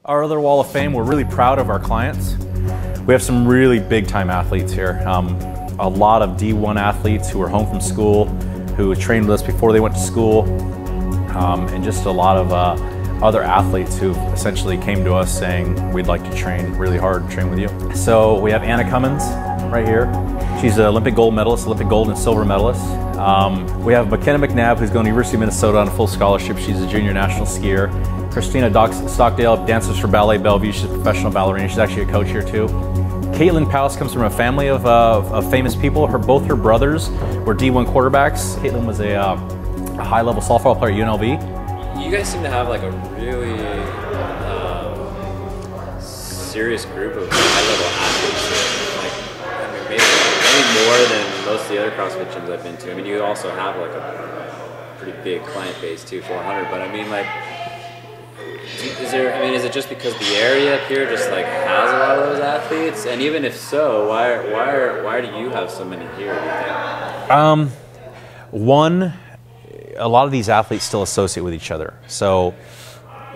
Our other wall of fame, we're really proud of our clients. We have some really big time athletes here. A lot of D1 athletes who are home from school, who trained with us before they went to school, and just a lot of other athletes who essentially came to us saying, we'd like to train really hard, train with you. So we have Anna Cummins right here. She's an Olympic gold medalist, Olympic gold and silver medalist. We have McKenna McNabb, who's going to University of Minnesota on a full scholarship. She's a junior national skier. Christina Stockdale, dances for Ballet Bellevue. She's a professional ballerina. She's actually a coach here too. Caitlin Powell comes from a family of famous people. Both her brothers were D1 quarterbacks. Caitlin was a high-level softball player at UNLV. You guys seem to have like a really serious group of high-level athletes. Like, I mean, maybe more than most of the other CrossFit gyms I've been to. I mean, you also have like a pretty big client base too, 400. But I mean, like, is it just because the area up here just like has a lot of those athletes? And even if so, why do you have so many here, do you think? One, a lot of these athletes still associate with each other. So,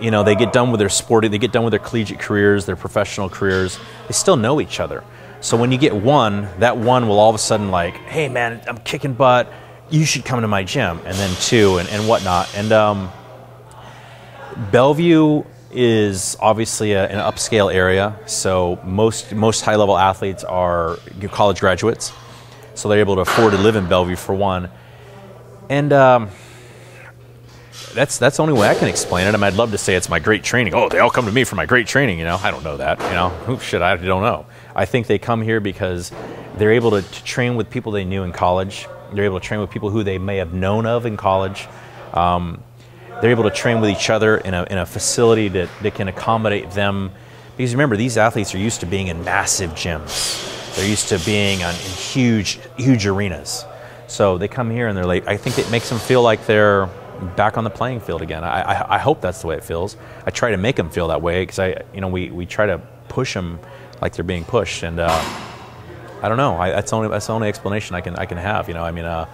you know, they get done with their sporting, they get done with their collegiate careers, their professional careers, they still know each other. So when you get one, that one will all of a sudden like, hey man, I'm kicking butt, you should come to my gym. And then two and whatnot. And Bellevue is obviously an upscale area, so most high-level athletes are college graduates, so they're able to afford to live in Bellevue for one. And that's the only way I can explain it. I mean, I'd love to say it's my great training. Oh, they all come to me for my great training, you know. I don't know that, you know. I don't know. I think they come here because they're able to train with people they knew in college. They're able to train with people who they may have known of in college. They're able to train with each other in a facility that can accommodate them. Because remember, these athletes are used to being in massive gyms. They're used to being in huge arenas. So they come here and they're like, I think it makes them feel like they're back on the playing field again. I hope that's the way it feels. I try to make them feel that way because we try to push them like they're being pushed. And I don't know. That's the only explanation I can have. You know, I mean.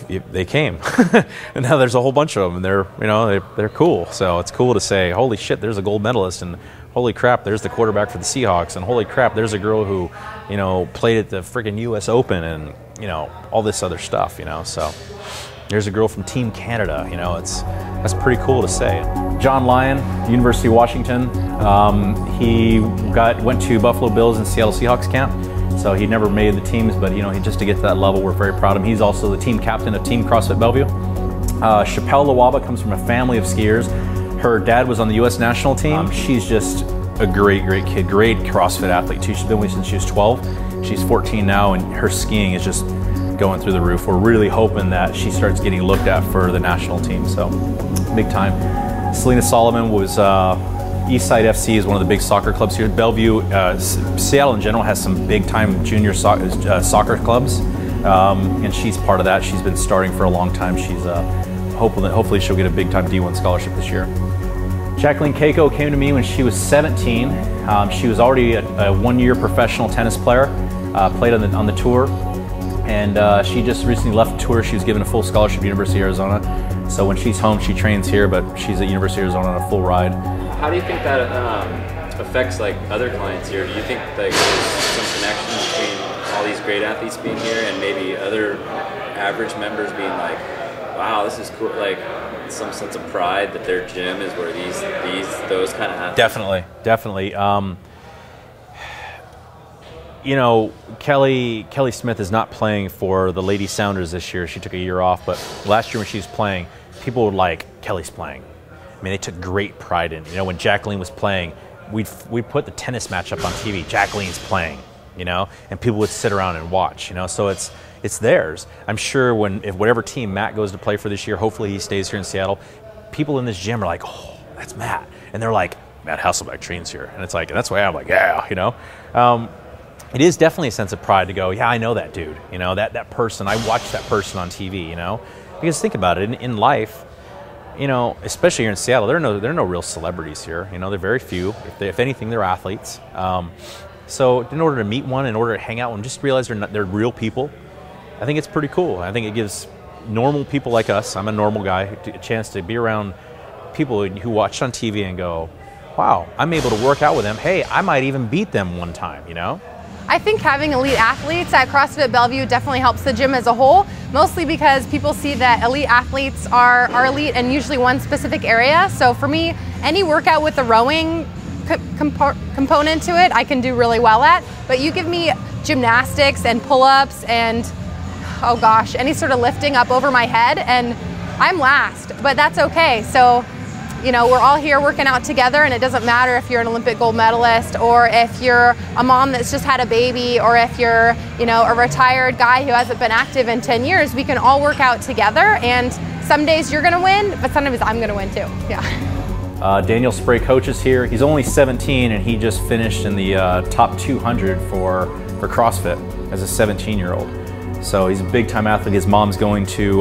If they came, and now there's a whole bunch of them, and they're cool. So it's cool to say, holy shit, there's a gold medalist, and holy crap, there's the quarterback for the Seahawks, and holy crap, there's a girl who, played at the freaking U.S. Open, and all this other stuff. So there's a girl from Team Canada. That's pretty cool to say. John Lyon, University of Washington. He went to Buffalo Bills and Seattle Seahawks camp. So he never made the teams, but just to get to that level, we're very proud of him. He's also the team captain of Team CrossFit Bellevue. Chappelle Lawaba comes from a family of skiers. Her dad was on the U.S. national team. She's just a great kid, great CrossFit athlete too. She's been with me since she was 12. She's 14 now, and her skiing is just going through the roof. We're really hoping that she starts getting looked at for the national team. So big time. Selena Solomon was. Eastside FC is one of the big soccer clubs here. Bellevue, Seattle in general has some big time junior soccer clubs, and she's part of that. She's been starting for a long time. She's hopefully she'll get a big time D1 scholarship this year. Jacqueline Keiko came to me when she was 17. She was already a 1-year professional tennis player, played on the tour, and she just recently left the tour. She was given a full scholarship at University of Arizona. So when she's home, she trains here, but she's at University of Arizona on a full ride. How do you think that affects like other clients here? Do you think like there's some connection between all these great athletes being here and maybe other average members being like, wow, this is cool, like some sense of pride that their gym is where those kind of athletes? Definitely. Kelly Smith is not playing for the Lady Sounders this year. She took a year off, but last year when she was playing, people were like, Kelly's playing. I mean, they took great pride in it. When Jacqueline was playing, we'd put the tennis match up on TV. Jacqueline's playing, and people would sit around and watch, So it's theirs. I'm sure if whatever team Matt goes to play for this year, hopefully he stays here in Seattle, people in this gym are like, oh, that's Matt. And they're like, Matt Hasselbeck trains here. And it's like, and that's why I'm like, yeah, It is definitely a sense of pride to go, yeah, I know that dude, that person. I watched that person on TV, Because think about it, in life, especially here in Seattle, there are no real celebrities here. They're very few. If anything, they're athletes. So in order to meet one, in order to hang out and just realize they're real people, I think it's pretty cool. I think it gives normal people like us, I'm a normal guy, a chance to be around people who watch on TV and go, wow, I'm able to work out with them. Hey, I might even beat them one time, you know? I think having elite athletes at CrossFit Bellevue definitely helps the gym as a whole, mostly because people see that elite athletes are elite in usually one specific area. So for me, any workout with the rowing component to it, I can do really well at. But you give me gymnastics and pull-ups and, oh gosh, any sort of lifting up over my head, and I'm last, but that's okay. So, you know, we're all here working out together, and it doesn't matter if you're an Olympic gold medalist or if you're a mom that's just had a baby or if you're, you know, a retired guy who hasn't been active in 10 years. We can all work out together, and some days you're gonna win, but sometimes I'm gonna win too, yeah. Daniel Spray coach is here. He's only 17 and he just finished in the top 200 for CrossFit as a 17-year-old. So he's a big time athlete. His mom's going to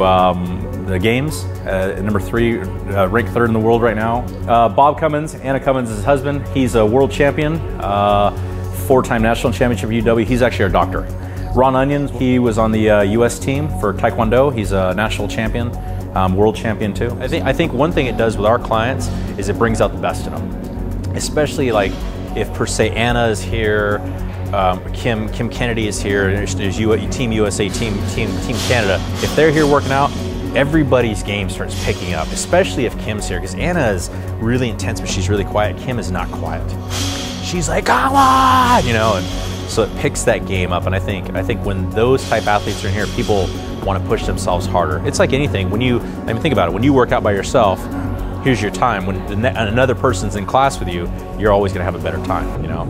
the games, number 3, ranked 3rd in the world right now. Bob Cummins, Anna Cummins is his husband. He's a world champion, 4-time national championship at UW. He's actually our doctor. Ron Onions, he was on the US team for Taekwondo. He's a national champion, world champion too. I think one thing it does with our clients is it brings out the best in them. Especially like if per se Anna is here, Kim Kennedy is here, and there's Team USA, Team Canada. If they're here working out, everybody's game starts picking up, especially if Kim's here, because Anna is really intense, but she's really quiet. Kim is not quiet. She's like, come on, you know, and so it picks that game up. And I think when those type athletes are in here, people want to push themselves harder. It's like anything. When you, I mean, think about it. When you work out by yourself, here's your time. When another person's in class with you, you're always going to have a better time, you know.